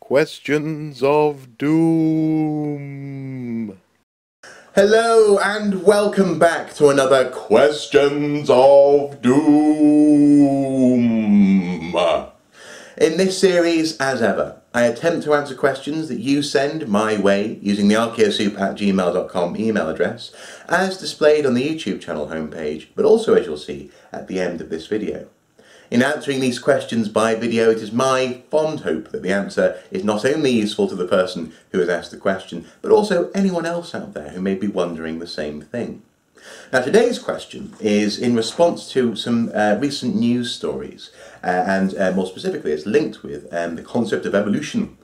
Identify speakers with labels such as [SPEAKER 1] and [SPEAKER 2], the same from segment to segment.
[SPEAKER 1] Questions of Doom.
[SPEAKER 2] Hello and welcome back to another Questions of Doom. In this series, as ever, I attempt to answer questions that you send my way using the archaeosoup@gmail.com email address, as displayed on the YouTube channel homepage, but also as you'll see at the end of this video. In answering these questions by video, it is my fond hope that the answer is not only useful to the person who has asked the question, but also anyone else out there who may be wondering the same thing. Now, today's question is in response to some recent news stories, and more specifically, it's linked with the concept of evolution,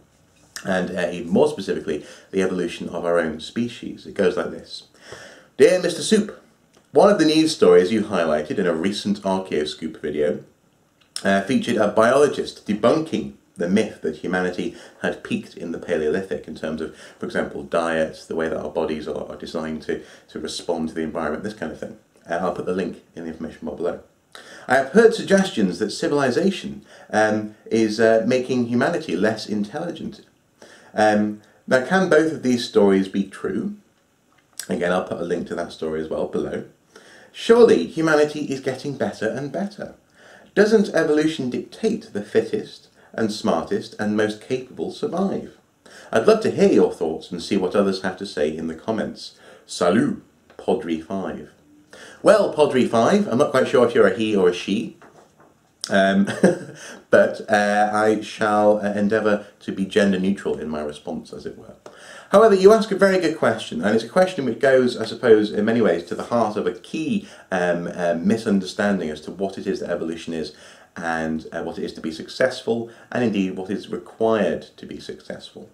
[SPEAKER 2] and even more specifically, the evolution of our own species. It goes like this. Dear Mr. Soup, one of the news stories you highlighted in a recent Archaeoscoop video featured a biologist debunking the myth that humanity had peaked in the Paleolithic in terms of, for example, diet, the way that our bodies are designed to respond to the environment, this kind of thing. I'll put the link in the information bar below. I have heard suggestions that civilization is making humanity less intelligent. Now, can both of these stories be true? Again, I'll put a link to that story as well below. Surely humanity is getting better and better. Doesn't evolution dictate the fittest and smartest and most capable survive? I'd love to hear your thoughts and see what others have to say in the comments. Salut, Podry5. Well, Podry5, I'm not quite sure if you're a he or a she, but I shall endeavour to be gender neutral in my response, as it were. However, you ask a very good question, and it's a question which goes, I suppose, in many ways to the heart of a key misunderstanding as to what it is that evolution is, and what it is to be successful, and indeed what is required to be successful.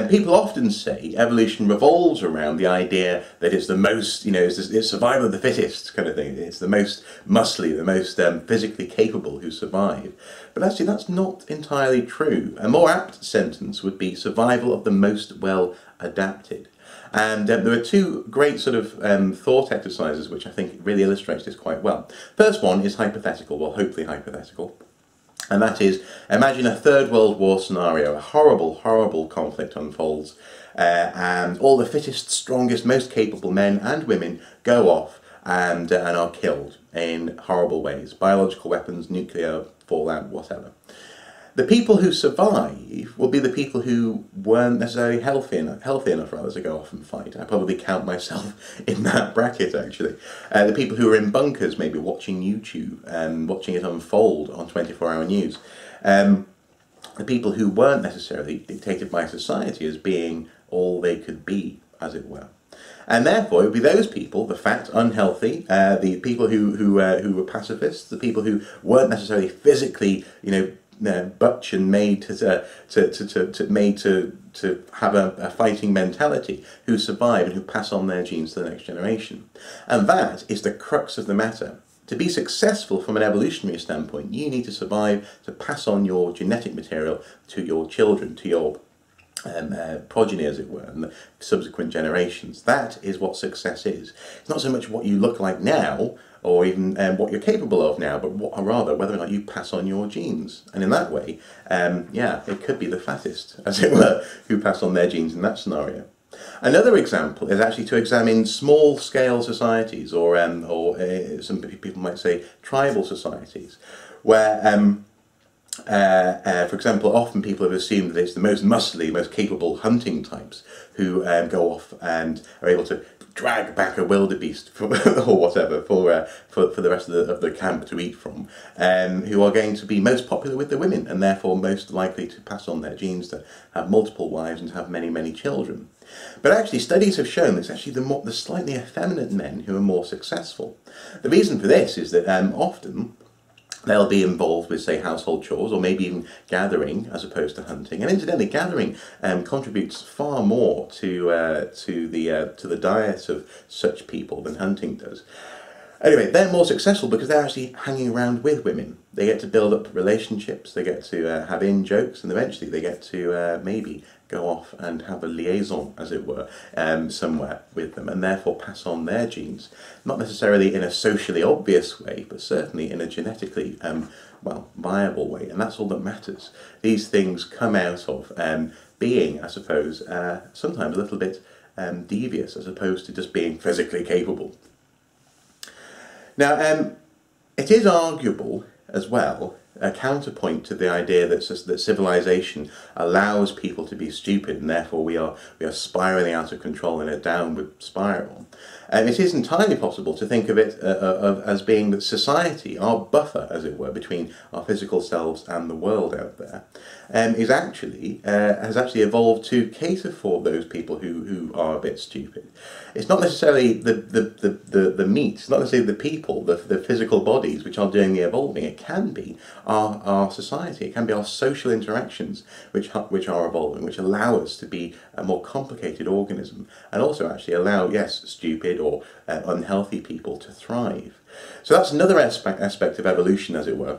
[SPEAKER 2] People often say evolution revolves around the idea that it's the most, it's survival of the fittest kind of thing. It's the most muscly, the most physically capable who survive. But actually that's not entirely true. A more apt sentence would be survival of the most well adapted. And there are two great sort of thought exercises which I think really illustrates this quite well. First one is hypothetical, well hopefully hypothetical, and that is, imagine a Third World War scenario, a horrible, horrible conflict unfolds, and all the fittest, strongest, most capable men and women go off and are killed in horrible ways, biological weapons, nuclear fallout, whatever. The people who survive will be the people who weren't necessarily healthy enough rather to go off and fight. I probably count myself in that bracket, actually. The people who are in bunkers, maybe watching YouTube and watching it unfold on 24-hour news. The people who weren't necessarily dictated by society as being all they could be, as it were. And therefore, it would be those people, the fat, unhealthy, the people who were pacifists, the people who weren't necessarily physically, butch and made to have a fighting mentality, who survive and who pass on their genes to the next generation. And that is the crux of the matter. To be successful from an evolutionary standpoint, you need to survive to pass on your genetic material to your children, to your progeny, as it were, and the subsequent generations. That is what success is. It's not so much what you look like now, or even what you're capable of now, but rather whether or not you pass on your genes. And in that way, it could be the fattest, as it were, who pass on their genes in that scenario. Another example is actually to examine small-scale societies, or some people might say tribal societies, where for example, often people have assumed that it's the most muscly, most capable hunting types who go off and are able to drag back a wildebeest or whatever for the rest of the camp to eat from, who are going to be most popular with the women and therefore most likely to pass on their genes, to have multiple wives and to have many, many children. But actually studies have shown that it's actually the slightly effeminate men who are more successful. The reason for this is that often they'll be involved with, say, household chores, or maybe even gathering as opposed to hunting. And incidentally, gathering contributes far more to the diet of such people than hunting does. Anyway, they're more successful because they're actually hanging around with women. They get to build up relationships, they get to have in-jokes, and eventually they get to maybe go off and have a liaison, as it were, somewhere with them, and therefore pass on their genes. Not necessarily in a socially obvious way, but certainly in a genetically, well, viable way, and that's all that matters. These things come out of being, I suppose, sometimes a little bit devious, as opposed to just being physically capable. Now, it is arguable as well, a counterpoint to the idea that civilization allows people to be stupid, and therefore we are spiraling out of control in a downward spiral. It is entirely possible to think of it as being that society, our buffer, as it were, between our physical selves and the world out there, has actually evolved to cater for those people who are a bit stupid. It's not necessarily the meat, it's not necessarily the people, the physical bodies which are doing the evolving. It can be our society, it can be our social interactions which are evolving, which allow us to be a more complicated organism, and also actually allow, yes, stupid or unhealthy people to thrive. So that's another aspect of evolution, as it were,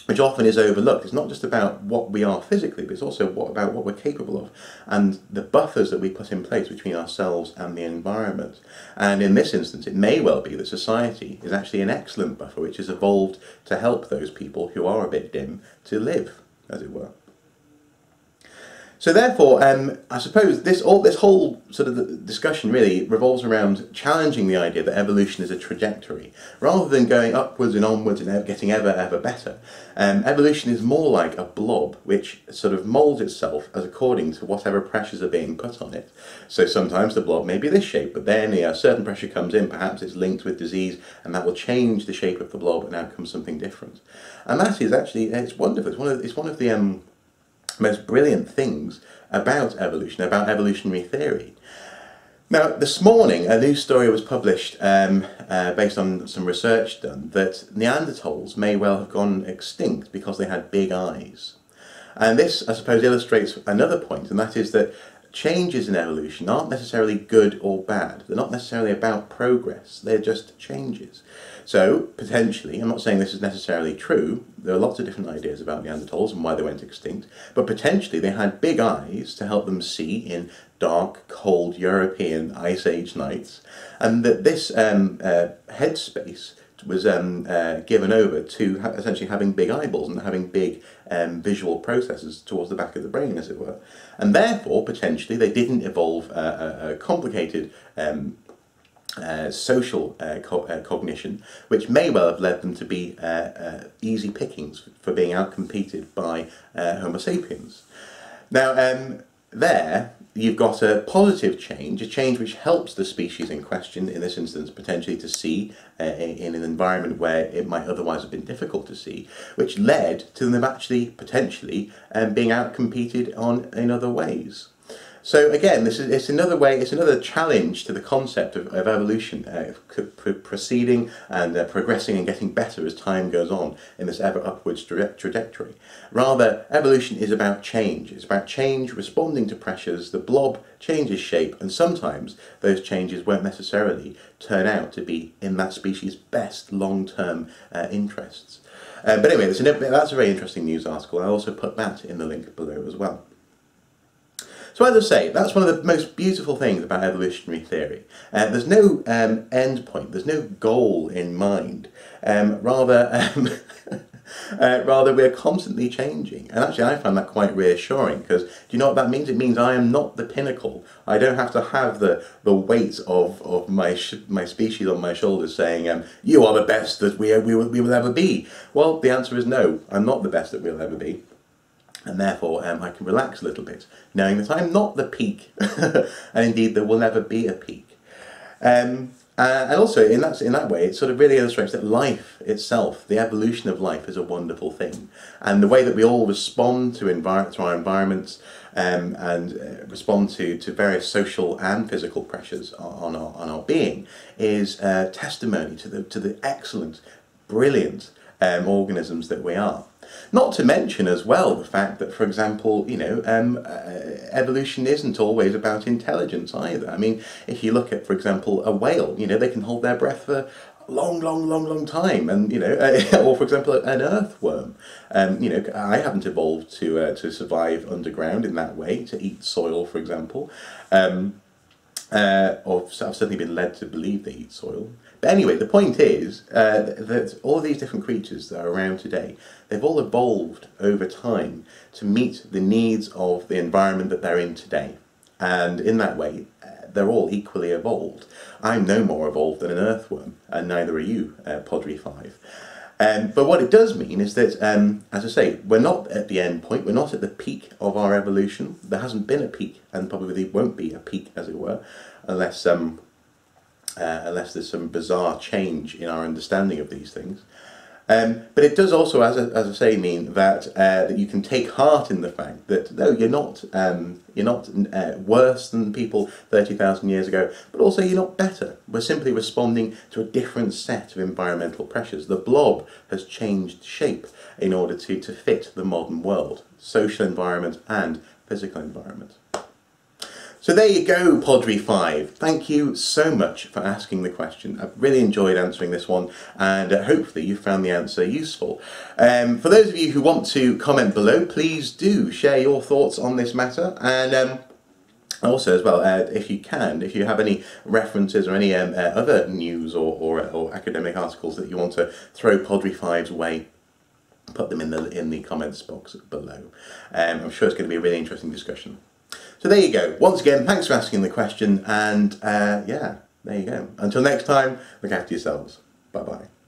[SPEAKER 2] which often is overlooked. It's not just about what we are physically, but it's also about what we're capable of, and the buffers that we put in place between ourselves and the environment. And in this instance, it may well be that society is actually an excellent buffer, which has evolved to help those people who are a bit dim to live, as it were. So therefore, I suppose this whole sort of discussion really revolves around challenging the idea that evolution is a trajectory, rather than going upwards and onwards and getting ever better. Evolution is more like a blob, which sort of moulds itself as according to whatever pressures are being put on it. So sometimes the blob may be this shape, but then a certain pressure comes in, perhaps it's linked with disease, and that will change the shape of the blob, and out comes something different. And that is actually, it's wonderful. It's one of the most brilliant things about evolution, about evolutionary theory. Now, this morning a news story was published based on some research done that Neanderthals may well have gone extinct because they had big eyes. And this, I suppose, illustrates another point, and that is that changes in evolution aren't necessarily good or bad. They're not necessarily about progress, they're just changes. So, potentially, I'm not saying this is necessarily true, there are lots of different ideas about Neanderthals and why they went extinct, but potentially they had big eyes to help them see in dark, cold European Ice Age nights, and that this headspace was given over to essentially having big eyeballs and having big visual processes towards the back of the brain, as it were. And therefore, potentially, they didn't evolve a complicated social cognition, which may well have led them to be easy pickings for being outcompeted by Homo sapiens. Now, there you've got a positive change, a change which helps the species in question, in this instance potentially to see in an environment where it might otherwise have been difficult to see, which led to them actually potentially being outcompeted in other ways. So again, it's another way, it's another challenge to the concept of evolution, proceeding and progressing and getting better as time goes on in this ever upwards trajectory. Rather, evolution is about change. It's about change, responding to pressures. The blob changes shape, and sometimes those changes won't necessarily turn out to be in that species' best long-term interests. But anyway, that's a very interesting news article. I'll also put that in the link below as well. So as I say, that's one of the most beautiful things about evolutionary theory. There's no end point, there's no goal in mind. Rather we're constantly changing. And actually I find that quite reassuring, because do you know what that means? It means I am not the pinnacle. I don't have to have the weight of my species on my shoulders saying, you are the best that we will ever be. Well, the answer is no, I'm not the best that we'll ever be. And therefore I can relax a little bit, knowing that I'm not the peak, and indeed there will never be a peak. And also in that way, it sort of really illustrates that life itself, the evolution of life, is a wonderful thing, and the way that we all respond to our environments and respond to various social and physical pressures on our being is testimony to the excellent, brilliant organisms that we are. Not to mention as well the fact that, for example, evolution isn't always about intelligence either. I mean, if you look at, for example, a whale, they can hold their breath for long time, and or for example, an earthworm. I haven't evolved to survive underground in that way, to eat soil, for example. Or I've certainly been led to believe they eat soil. But anyway, the point is that all of these different creatures that are around today, they've all evolved over time to meet the needs of the environment that they're in today. And in that way, they're all equally evolved. I'm no more evolved than an earthworm, and neither are you, Podry 5. But what it does mean is that, as I say, we're not at the end point, we're not at the peak of our evolution. There hasn't been a peak, and probably won't be a peak, as it were, unless there's some bizarre change in our understanding of these things. But it does also, as I say, mean that that you can take heart in the fact that no, you're not worse than people 30,000 years ago, but also you're not better. We're simply responding to a different set of environmental pressures. The blob has changed shape in order to fit the modern world, social environment and physical environment. So there you go, Podry 5. Thank you so much for asking the question. I've really enjoyed answering this one, and hopefully you found the answer useful. For those of you who want to comment below, please do share your thoughts on this matter, and also as well, if you have any references or any other news or academic articles that you want to throw Podry 5's way, put them in the comments box below. I'm sure it's going to be a really interesting discussion. So there you go. Once again, thanks for asking the question, and yeah, there you go. Until next time, look after yourselves. Bye-bye.